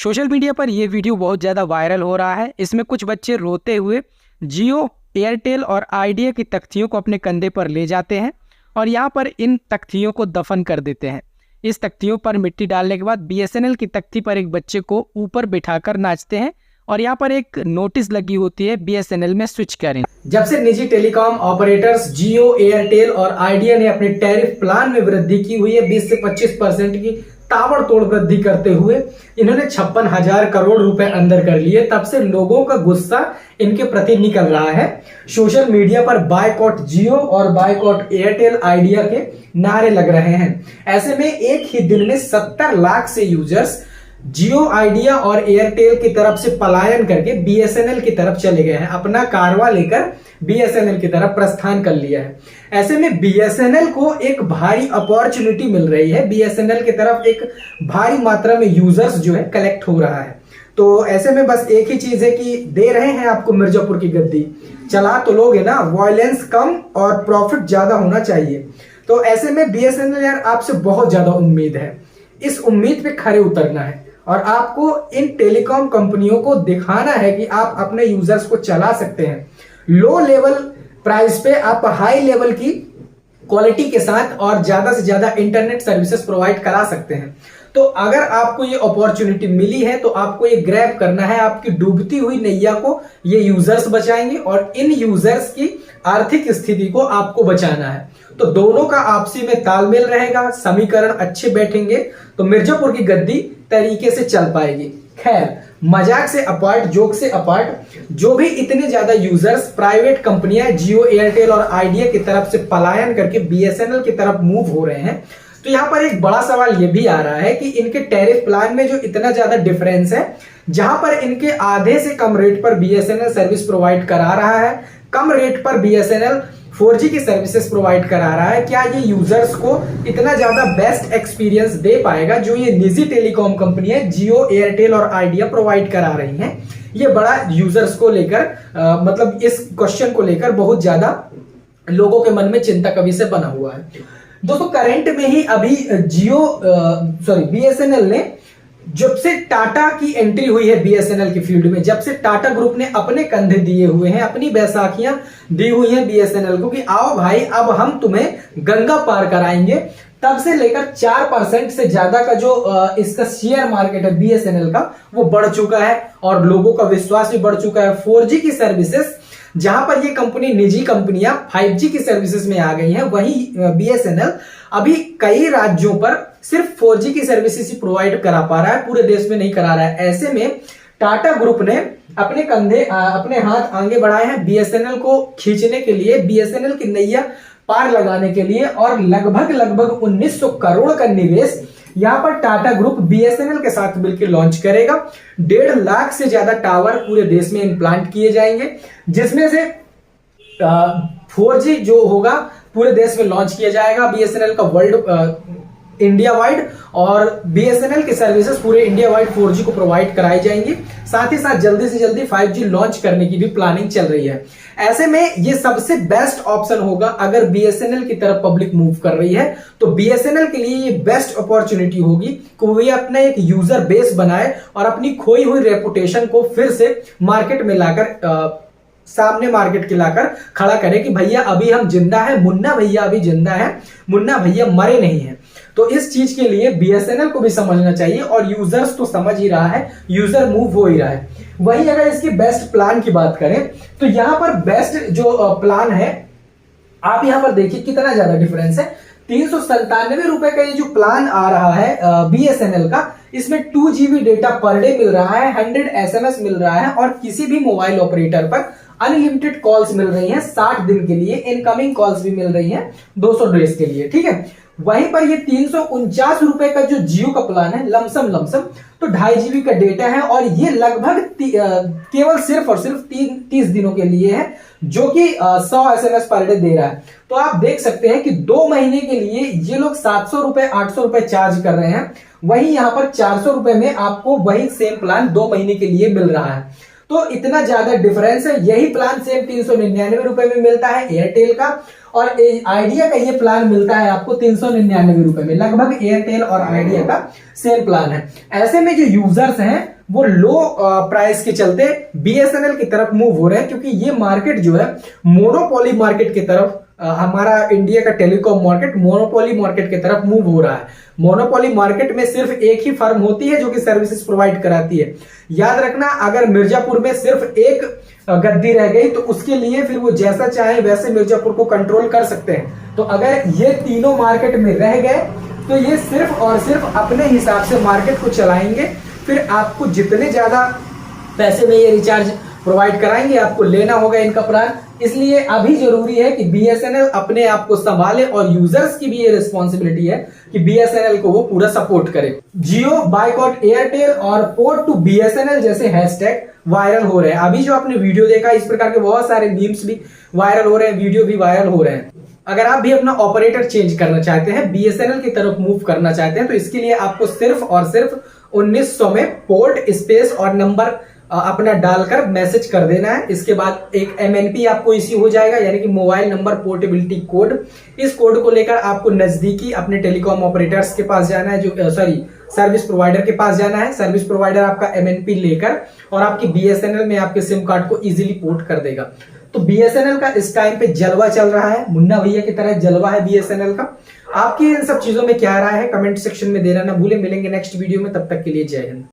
Social media पर यह video बहुत ज़्यादा वायरल हो रहा है। इसमें कुछ बच्चे रोते हुए जियो, एयरटेल और आइडिया की तख्तियों को अपने कंधे पर ले जाते हैं और यहाँ पर इन तख्तियों को दफन कर देते हैं। इस तख्तियों पर मिट्टी डालने के बाद बीएसएनएल की तख्ती पर एक बच्चे को ऊपर बिठाकर नाचते हैं और यहाँ पर एक नोटिस लगी होती है, बीएसएनएल में स्विच करें। जब से निजी टेलीकॉम ऑपरेटर्स जियो, एयरटेल और आइडिया ने अपने टैरिफ प्लान में वृद्धि की हुई है 20 से 25% की ताबड़तोड़ वृद्धि करते हुए इन्होंने 56,000 करोड़ रुपए अंदर कर लिए, तब से लोगों का गुस्सा इनके प्रति निकल रहा है। सोशल मीडिया पर बायकॉट जियो और बायकॉट एयरटेल, आइडिया के नारे लग रहे हैं। ऐसे में एक ही दिन में 70 लाख से यूजर्स जियो, आइडिया और एयरटेल की तरफ से पलायन करके बीएसएनएल की तरफ चले गए हैं, अपना कारवा लेकर बीएसएनएल की तरफ प्रस्थान कर लिया है। ऐसे में बीएसएनएल को एक भारी अपॉर्चुनिटी मिल रही है, बीएसएनएल की तरफ एक भारी मात्रा में यूजर्स जो है कलेक्ट हो रहा है। तो ऐसे में बस एक ही चीज है कि दे रहे हैं आपको मिर्जापुर की गद्दी, चला तो लोगे ना, वायलेंस कम और प्रॉफिट ज्यादा होना चाहिए। तो ऐसे में बीएसएनएल यार आपसे बहुत ज्यादा उम्मीद है, इस उम्मीद पे खरे उतरना है और आपको इन टेलीकॉम कंपनियों को दिखाना है कि आप अपने यूजर्स को चला सकते हैं। लो लेवल प्राइस पे आप हाई लेवल की क्वालिटी के साथ और ज्यादा से ज्यादा इंटरनेट सर्विसेज प्रोवाइड करा सकते हैं। तो अगर आपको ये अपॉर्चुनिटी मिली है तो आपको ये ग्रैब करना है। आपकी डूबती हुई नैया को ये यूजर्स बचाएंगे और इन यूजर्स की आर्थिक स्थिति को आपको बचाना है। तो दोनों का आपसी में तालमेल रहेगा, समीकरण अच्छे बैठेंगे तो मिर्जापुर की गद्दी तरीके से चल पाएगी। खैर, मजाक से अपार्ट, जोक से अपार्ट, जो भी इतने ज्यादा यूजर्स प्राइवेट कंपनियां जियो, एयरटेल और आइडिया की तरफ से पलायन करके बीएसएनएल की तरफ मूव हो रहे हैं, तो यहाँ पर एक बड़ा सवाल यह भी आ रहा है कि इनके टैरिफ प्लान में जो इतना ज्यादा डिफरेंस है, जहां पर इनके आधे से कम रेट पर बीएसएनएल सर्विस प्रोवाइड करा रहा है, कम रेट पर बीएसएनएल 4G की सर्विसेज प्रोवाइड करा रहा है, क्या ये यूजर्स को इतना ज्यादा बेस्ट एक्सपीरियंस दे पाएगा जो ये निजी टेलीकॉम कंपनियां जियो, एयरटेल और आइडिया प्रोवाइड करा रही हैं? ये बड़ा यूजर्स को लेकर मतलब इस क्वेश्चन को लेकर बहुत ज्यादा लोगों के मन में चिंता कभी से बना हुआ है। दोस्तों, करंट में ही अभी बीएसएनएल ने जब से टाटा की एंट्री हुई है बीएसएनएल की फील्ड में, जब से टाटा ग्रुप ने अपने कंधे दिए हुए हैं, अपनी बैसाखियां दी हुई हैं बीएसएनएल को कि आओ भाई अब हम तुम्हें गंगा पार कराएंगे, तब से लेकर 4% से ज्यादा का जो इसका शेयर मार्केट है बीएसएनएल का, वो बढ़ चुका है और लोगों का विश्वास भी बढ़ चुका है। 4G की सर्विसेज जहां पर ये कंपनी, निजी कंपनियां 5G की सर्विसेज में आ गई हैं, वहीं बीएसएनएल अभी कई राज्यों पर सिर्फ 4G की सर्विसेज ही प्रोवाइड करा पा रहा है, पूरे देश में नहीं करा रहा है। ऐसे में टाटा ग्रुप ने अपने कंधे, अपने हाथ आगे बढ़ाए हैं बीएसएनएल को खींचने के लिए, बीएसएनएल की नैया पार लगाने के लिए, और लगभग 1900 करोड़ का निवेश यहां पर टाटा ग्रुप बीएसएनएल के साथ मिलकर लॉन्च करेगा। 1.5 लाख से ज्यादा टावर पूरे देश में इम्प्लांट किए जाएंगे, जिसमें से 4G जो होगा पूरे देश में लॉन्च किया जाएगा बीएसएनएल का वर्ल्ड इंडिया वाइड, और बीएसएनएल की सर्विसेज पूरे इंडिया वाइड 4G को प्रोवाइड कराई जाएंगी। साथ ही साथ जल्दी से जल्दी 5G लॉन्च करने की भी प्लानिंग चल रही है। ऐसे में ये सबसे बेस्ट ऑप्शन होगा अगर बीएसएनएल की तरफ पब्लिक मूव कर रही है, तो बीएसएनएल के लिए ये बेस्ट अपॉर्चुनिटी होगी कि वो अपना एक यूजर बेस बनाए और अपनी खोई हुई रेपुटेशन को फिर से मार्केट में लाकर सामने मार्केट के लाकर खड़ा करे कि भैया अभी हम जिंदा है, मुन्ना भैया अभी जिंदा है, मुन्ना भैया मरे नहीं है। तो इस चीज के लिए बीएसएनएल को भी समझना चाहिए और यूजर्स तो समझ ही रहा है, यूजर मूव हो ही रहा है। वहीं अगर इसके बेस्ट प्लान की बात करें तो यहां पर बेस्ट जो प्लान है, आप यहां पर देखिए कितना ज्यादा डिफरेंस है। 397 रुपए का ये जो प्लान आ रहा है बीएसएनएल का, इसमें 2 GB data per day meal रहा है, 100 SMS मिल रहा है और किसी भी मोबाइल ऑपरेटर पर अनलिमिटेड कॉल्स मिल रही हैं 60 दिन के लिए, इनकमिंग कॉल्स भी मिल रही हैं 200 डेज के लिए, ठीक है। वहीं पर ये 349 रुपए का जो जियो का प्लान है, लमसम तो 2.5 GB का डेटा है और ये लगभग केवल सिर्फ और सिर्फ 30 दिनों के लिए है, जो कि 100 SMS पर डे दे रहा है। तो आप देख सकते हैं कि 2 महीने के लिए ये लोग 700 रुपए 800 रुपए चार्ज कर रहे हैं, वहीं यहां पर 400 रुपए में आपको वही सेम प्लान 2 महीने के लिए मिल रहा है। तो इतना ज्यादा डिफरेंस है। यही प्लान सेम 399 रुपए में मिलता है एयरटेल का, और आइडिया का ये प्लान मिलता है आपको 399 रुपए में। लगभग एयरटेल और आइडिया का सेम प्लान है। ऐसे में जो यूजर्स हैं वो लो प्राइस के चलते बीएसएनएल की तरफ मूव हो रहे हैं, क्योंकि ये मार्केट जो है मोनोपोली मार्केट की तरफ, हमारा इंडिया का टेलीकॉम मार्केट मोनोपोली मार्केट की तरफ मूव हो रहा है। मोनोपोली मार्केट में सिर्फ एक ही फर्म होती है जो कि सर्विसेज प्रोवाइड कराती है। याद रखना, अगर मिर्जापुर में सिर्फ एक गद्दी रह गई तो उसके लिए फिर वो जैसा चाहे वैसे मिर्जापुर को कंट्रोल कर सकते हैं। तो अगर ये तीनों मार्केट में रह गए तो ये सिर्फ और सिर्फ अपने हिसाब से मार्केट को चलाएंगे। फिर आपको जितने ज्यादा पैसे में ये रिचार्ज प्रोवाइड कराएंगे आपको लेना होगा इनका प्लान। इसलिए अभी जरूरी है कि बीएसएनएल अपने आप को संभाले, और यूजर्स की भी ये रिस्पॉन्सिबिलिटी है कि बीएसएनएल को वो पूरा सपोर्ट करे। जियो बायकॉट एयरटेल और पोर्ट टू बीएसएनएल जैसे हैशटैग वायरल हो रहे हैं। अभी जो आपने वीडियो देखा, इस प्रकार के बहुत सारे मीम्स भी वायरल हो रहे हैं, वीडियो भी वायरल हो रहे हैं। अगर आप भी अपना ऑपरेटर चेंज करना चाहते हैं, बीएसएनएल की तरफ मूव करना चाहते हैं, तो इसके लिए आपको सिर्फ और सिर्फ 1900 में पोर्ट स्पेस और नंबर अपना डालकर मैसेज कर देना है। इसके बाद एक एमएनपी आपको इसी हो जाएगा, यानी कि मोबाइल नंबर पोर्टेबिलिटी कोड। इस कोड को लेकर आपको नजदीकी अपने टेलीकॉम ऑपरेटर्स के पास जाना है, जो सर्विस प्रोवाइडर के पास जाना है। सर्विस प्रोवाइडर आपका एमएनपी लेकर और आपकी बीएसएनएल में आपके सिम कार्ड को इजीली पोर्ट कर देगा। तो बीएसएनएल का इस टाइम पे जलवा चल रहा है, मुन्ना भैया की तरह जलवा है बीएसएनएल का। आपकी इन सब चीजों में क्या राय है, कमेंट सेक्शन में देना ना भूले। मिलेंगे नेक्स्ट वीडियो में, तब तक के लिए जय हिंद।